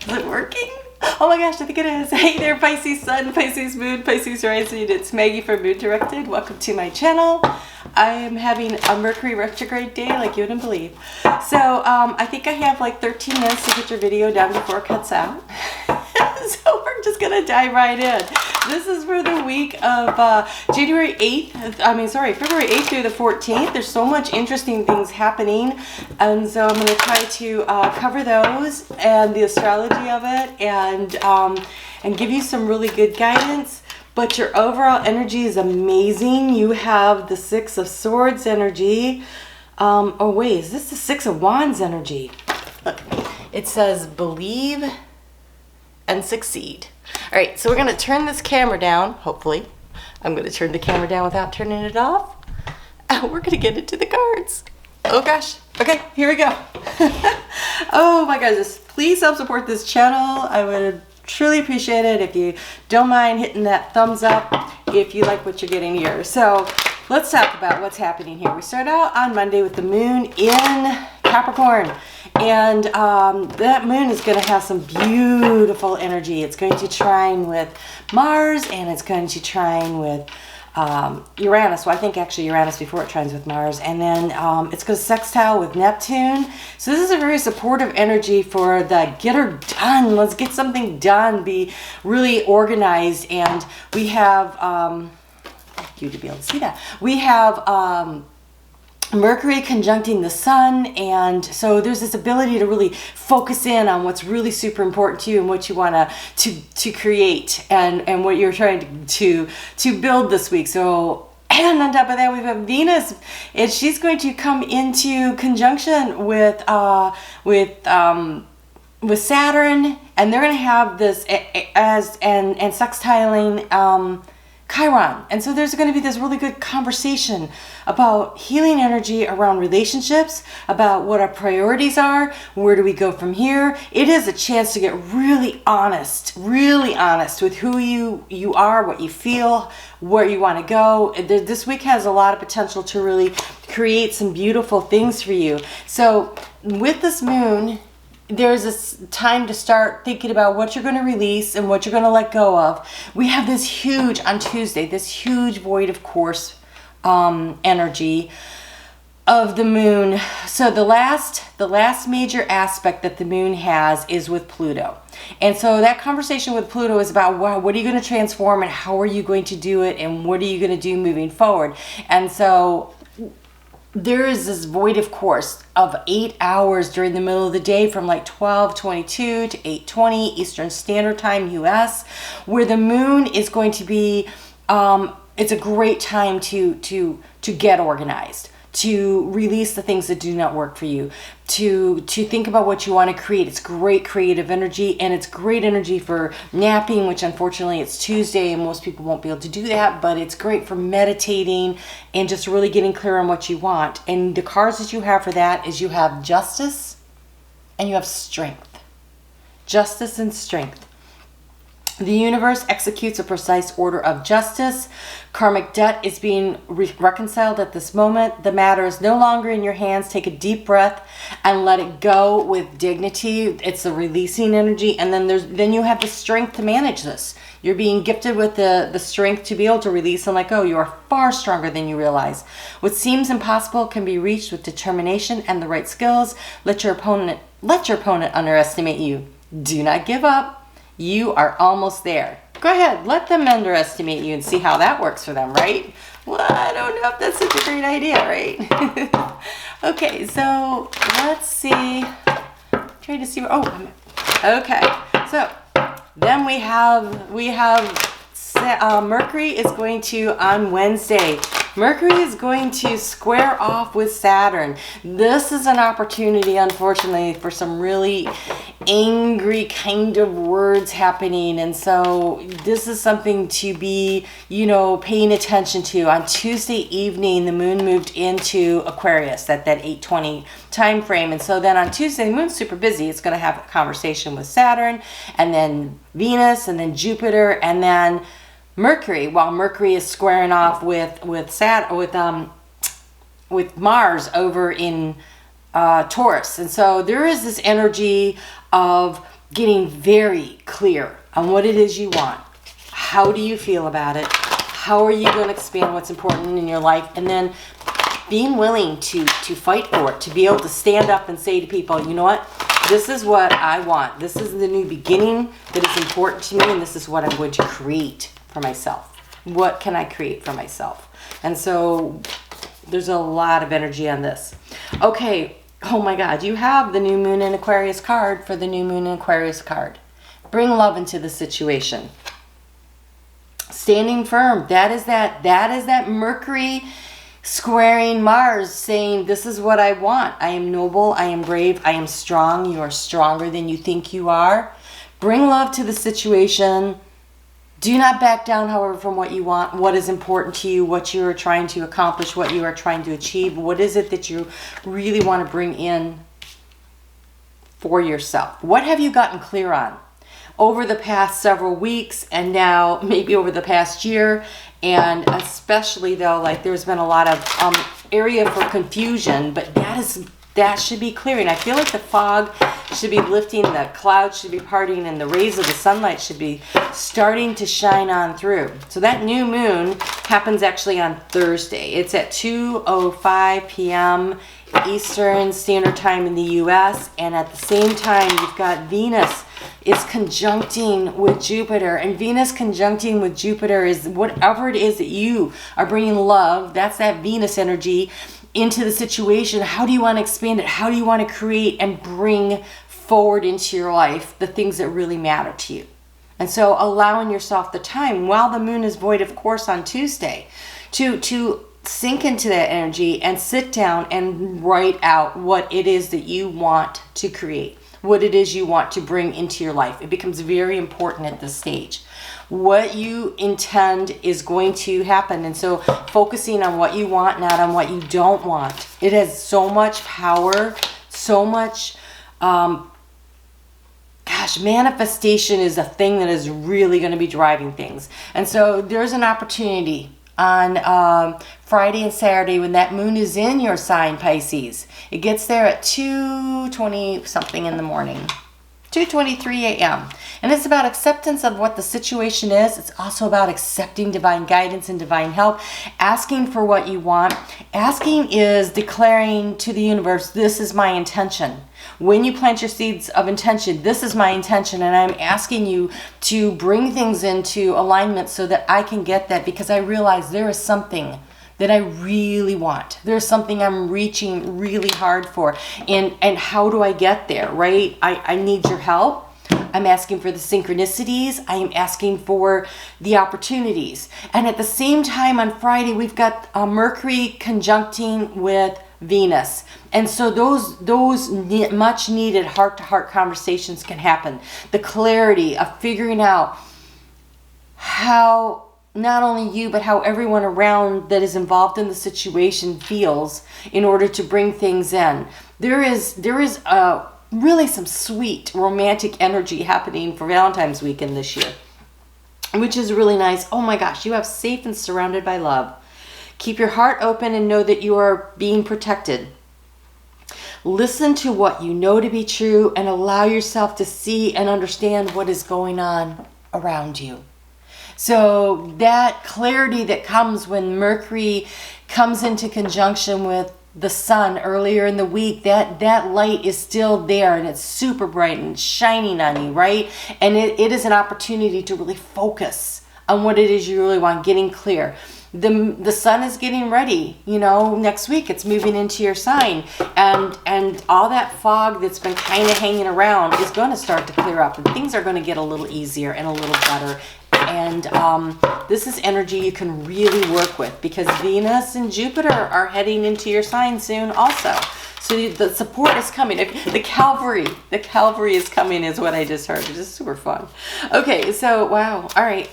Is it working? Oh my gosh, I think it is. Hey there, Pisces Sun, Pisces Moon, Pisces Rising. It's Maggie from Moon Directed. Welcome to my channel. I am having a Mercury retrograde day like you wouldn't believe. So I think I have like 13 minutes to get your video done before it cuts out. So we're just going to dive right in. This is for the week of February 8th through the 14th. There's so much interesting things happening. And so I'm going to try to cover those and the astrology of it and give you some really good guidance. But your overall energy is amazing. You have the Six of Swords energy. Oh wait, is this the Six of Wands energy? Look, it says believe and succeed. All right, so we're going to turn this camera down, hopefully. I'm going to turn the camera down without turning it off. And we're going to get into the cards. Oh gosh. Okay, here we go. Oh my gosh, please help support this channel. I would truly appreciate it if you don't mind hitting that thumbs up if you like what you're getting here. So let's talk about what's happening here. We start out on Monday with the moon in Capricorn. And that moon is going to have some beautiful energy. It's going to trine with Mars and it's going to trine with Uranus. Well, I think actually Uranus before it trines with Mars. And then it's going to sextile with Neptune. So this is a very supportive energy for the get her done. Let's get something done. Be really organized. And we have, you to be able to see that. We have Mercury conjuncting the Sun, and so there's this ability to really focus in on what's really super important to you and what you want to create and what you're trying to build this week. So, and on top of that, we have Venus, and she's going to come into conjunction with Saturn, and they're going to have this and sextiling Chiron. And so there's going to be this really good conversation about healing energy around relationships, about what our priorities are, where do we go from here. It is a chance to get really honest with who you are, what you feel, where you want to go. This week has a lot of potential to really create some beautiful things for you. So with this moon, there's this time to start thinking about what you're going to release and what you're going to let go of. We have this huge, on Tuesday, this huge void of course energy of the moon. So the last major aspect that the moon has is with Pluto. And so that conversation with Pluto is about, wow, what are you going to transform and how are you going to do it and what are you going to do moving forward? And so there is this void of course of 8 hours during the middle of the day from like 12:22 to 8:20 Eastern Standard Time US, where the moon is going to be it's a great time to get organized, to release the things that do not work for you, to think about what you want to create. It's great creative energy, and it's great energy for napping, which unfortunately it's Tuesday and most people won't be able to do that, but it's great for meditating and just really getting clear on what you want. And the cards that you have for that is you have justice and you have strength. Justice and strength. The universe executes a precise order of justice. Karmic debt is being reconciled at this moment. The matter is no longer in your hands. Take a deep breath and let it go with dignity. It's a releasing energy. And then you have the strength to manage this. You're being gifted with the strength to be able to release and let go. You are far stronger than you realize. What seems impossible can be reached with determination and the right skills. Let your opponent underestimate you. Do not give up. You are almost there. Go ahead, let them underestimate you and see how that works for them, right? Well, I don't know if that's such a great idea, right? Okay, so let's see. Try to see where, okay. So then we have Mercury is going to, on Wednesday, Mercury is going to square off with Saturn. This is an opportunity, unfortunately, for some really angry kind of words happening. And so this is something to be, paying attention to. On Tuesday evening, the moon moved into Aquarius at that 8:20 time frame. And so then on Tuesday, the moon's super busy. It's going to have a conversation with Saturn and then Venus and then Jupiter and then Mercury, while Mercury is squaring off with Mars over in Taurus. And so there is this energy of getting very clear on what it is you want. How do you feel about it? How are you going to expand what's important in your life? And then being willing to fight for it, to be able to stand up and say to people, you know what? This is what I want. This is the new beginning that is important to me, and this is what I'm going to create for myself. What can I create for myself? And so there's a lot of energy on this. Okay. Oh my God. You have the new moon in Aquarius card for the new moon in Aquarius card. Bring love into the situation. Standing firm. That is that Mercury squaring Mars, saying, this is what I want. I am noble. I am brave. I am strong. You are stronger than you think you are. Bring love to the situation. Do not back down, however, from what you want, what is important to you, what you are trying to accomplish, what you are trying to achieve. What is it that you really want to bring in for yourself? What have you gotten clear on over the past several weeks, and now maybe over the past year? And especially though, like, there's been a lot of area for confusion, but that should be clearing. I feel like the fog should be lifting, the clouds should be parting, and the rays of the sunlight should be starting to shine on through. So that new moon happens actually on Thursday. It's at 2:05 p.m. Eastern Standard Time in the U.S. And at the same time, you've got Venus is conjuncting with Jupiter, and Venus conjuncting with Jupiter is whatever it is that you are bringing love, that's that Venus energy into the situation. How do you want to expand it? How do you want to create and bring forward into your life the things that really matter to you? And so allowing yourself the time while the moon is void, of course, on Tuesday, to sink into that energy and sit down and write out what it is that you want to create, what it is you want to bring into your life. It becomes very important at this stage. What you intend is going to happen. And so focusing on what you want, not on what you don't want. It has so much power, so much, manifestation is a thing that is really going to be driving things. And so there's an opportunity on Friday and Saturday when that moon is in your sign, Pisces. It gets there at 2:20 something in the morning. 2:23 a.m. And it's about acceptance of what the situation is. It's also about accepting divine guidance and divine help, asking for what you want. Asking is declaring to the universe, this is my intention. When you plant your seeds of intention, this is my intention, and I'm asking you to bring things into alignment so that I can get that, because I realize there is something that I really want. There's something I'm reaching really hard for. And how do I get there, right? I need your help. I'm asking for the synchronicities. I am asking for the opportunities. And at the same time on Friday, we've got Mercury conjuncting with Venus. And so those much needed heart-to-heart conversations can happen. The clarity of figuring out how not only you, but how everyone around that is involved in the situation feels in order to bring things in. There is really some sweet romantic energy happening for Valentine's weekend this year, which is really nice. Oh my gosh, you have safe and surrounded by love. Keep your heart open and know that you are being protected. Listen to what you know to be true and allow yourself to see and understand what is going on around you. So that clarity that comes when Mercury comes into conjunction with the sun earlier in the week, that light is still there, and it's super bright and shining on you, right? And it is an opportunity to really focus on what it is you really want, getting clear. The sun is getting ready, next week it's moving into your sign, and all that fog that's been kind of hanging around is going to start to clear up, and things are going to get a little easier and a little better. And this is energy you can really work with, because Venus and Jupiter are heading into your sign soon also. So the support is coming. The cavalry is coming is what I just heard. It's just super fun. Okay, so wow. All right.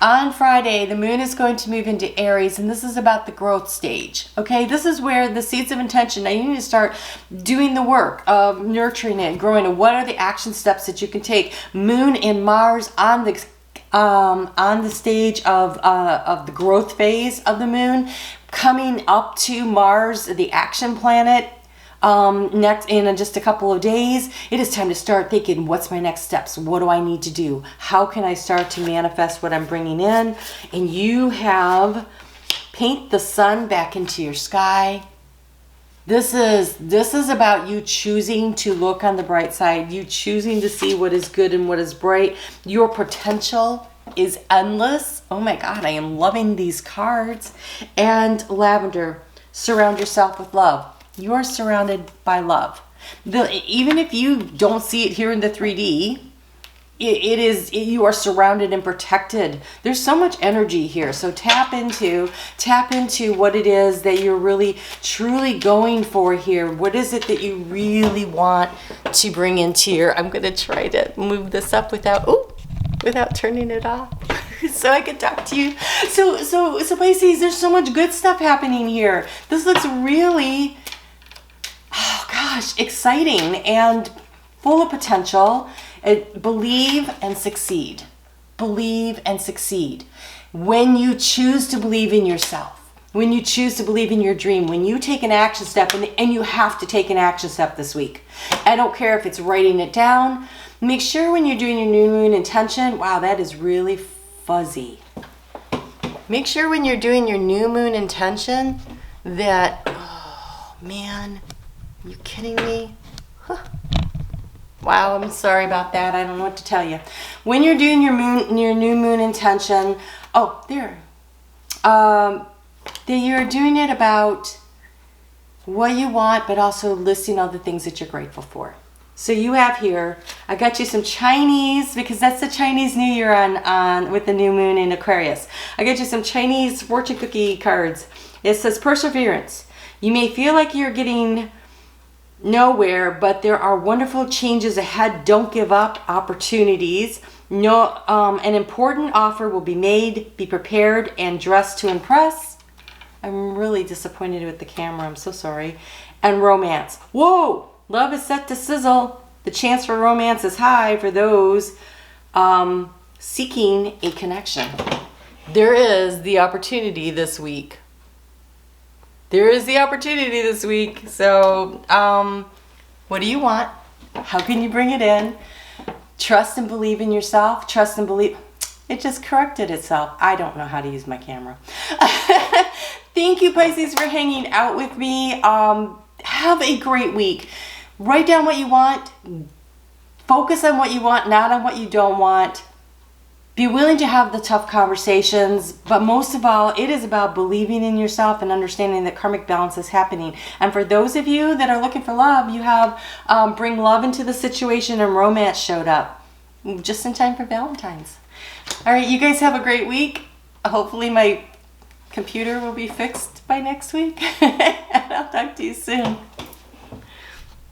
On Friday, the moon is going to move into Aries, and this is about the growth stage. Okay, this is where the seeds of intention, now you need to start doing the work of nurturing it, growing it. What are the action steps that you can take? Moon and Mars on the stage of the growth phase of the moon, coming up to Mars, the action planet. next in just a couple of days, it is time to start thinking, what's my next steps? What do I need to do? How can I start to manifest what I'm bringing in? And you have paint the sun back into your sky. This is about you choosing to look on the bright side, you choosing to see what is good and what is bright. Your potential is endless. Oh my God, I am loving these cards. And lavender, surround yourself with love. You are surrounded by love. Even if you don't see it here in the 3D, you are surrounded and protected. There's so much energy here. So tap into what it is that you're really truly going for here. What is it that you really want to bring into your, I'm going to try to move this up without turning it off so I can talk to you. So Pisces, there's so much good stuff happening here. This looks really, oh gosh, exciting and full of potential. Believe and succeed. Believe and succeed. When you choose to believe in yourself, when you choose to believe in your dream, when you take an action step, and you have to take an action step this week. I don't care if it's writing it down. Make sure when you're doing your new moon intention, wow, that is really fuzzy. Make sure when you're doing your new moon intention that, oh man, are you kidding me? Huh. Wow, I'm sorry about that. I don't know what to tell you. When you're doing your new moon intention, that you're doing it about what you want, but also listing all the things that you're grateful for. So you have here, I got you some Chinese, because that's the Chinese New Year on with the new moon in Aquarius. I got you some Chinese fortune cookie cards. It says perseverance. You may feel like you're getting nowhere, but there are wonderful changes ahead. Don't give up opportunities. No, an important offer will be made. Be prepared and dressed to impress. I'm really disappointed with the camera. I'm so sorry. And romance. Whoa! Love is set to sizzle. The chance for romance is high for those seeking a connection. There is the opportunity this week. There is the opportunity this week. So, what do you want? How can you bring it in? Trust and believe in yourself. Trust and believe. It just corrected itself. I don't know how to use my camera. Thank you, Pisces, for hanging out with me. Have a great week. Write down what you want. Focus on what you want, not on what you don't want. Be willing to have the tough conversations, but most of all, it is about believing in yourself and understanding that karmic balance is happening. And for those of you that are looking for love, you have bring love into the situation, and romance showed up just in time for Valentine's. All right, you guys have a great week. Hopefully my computer will be fixed by next week. And I'll talk to you soon.